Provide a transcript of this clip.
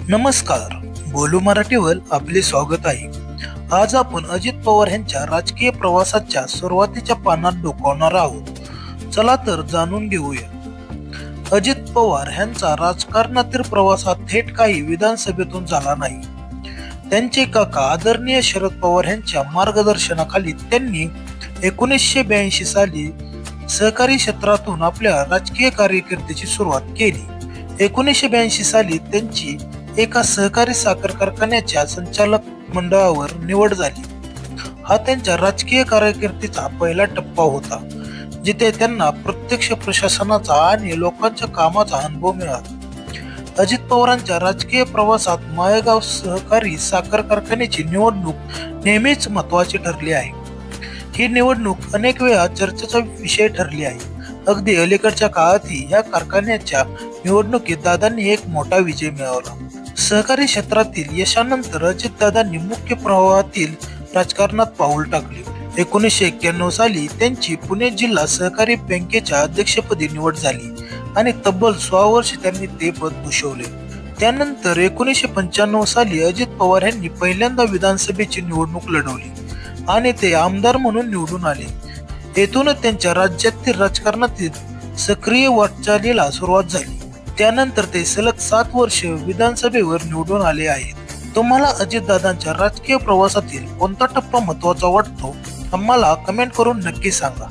नमस्कार, बोलू मराठीवर आपले स्वागत आहे. आज आपण अजित पवार यांच्या राजकीय प्रवासाच्या सुरुवातीच्या पानात डोकावणार आहोत. चला तर जाणून घेऊया. अजित पवार यांचा राजकारणातील प्रवास हा थेट काही विधानसभेतून झाला नाही. त्यांचे काका आदरणीय शरद पवार यांच्या मार्गदर्शनाखाली त्यांनी 1982 साली सहकारी क्षेत्रातून आपल्या राजकीय कारकिर्दीची सुरुवात केली. 1982 साली त्यांची एका सहकारी साखर कारखान्याच्या संचालक मंडळावर निवड झाली. हा त्यांच्या राजकीय कारकिर्दीचा पहिला टप्पा होता, जिथे त्यांना प्रत्यक्ष प्रशासनाचा आणि लोकांच्या कामाचा अनुभव मिळाला. अजित पवारांच्या राजकीय प्रवासात माळेगाव सहकारी साखर कारखान्याची निवडणूक नेहमीच महत्वाची ठरली आहे. ही निवडणूक अनेक वेळा चर्चेचा विषय ठरली आहे. अगदी अलीकडच्या काळातही या कारखान्याच्या निवडणुकीत दादांनी एक मोठा विजय मिळवला. सहकारी क्षेत्रातील यशानंतर अजितदादांनी मुख्य प्रवाहातील राजकारणात पाऊल टाकले. 1991 साली त्यांची पुणे जिल्हा सहकारी बँकेच्या अध्यक्षपदी निवड झाली आणि तब्बल 16 वर्ष त्यांनी ते पद भूषवले. त्यानंतर 1995 साली अजित पवार यांनी पहिल्यांदा विधानसभेची निवडणूक लढवली आणि ते आमदार म्हणून निवडून आले. येथूनच त्यांच्या राज्यातील राजकारणातील सक्रिय वाटचालीला सुरुवात झाली. त्यानंतर ते सलग 7 वर्ष विधानसभेवर निवडून आले आहेत. तुम्हाला अजितदादांच्या राजकीय प्रवासातील कोणता टप्पा महत्वाचा वाटतो? आम्हाला कमेंट करून नक्की सांगा.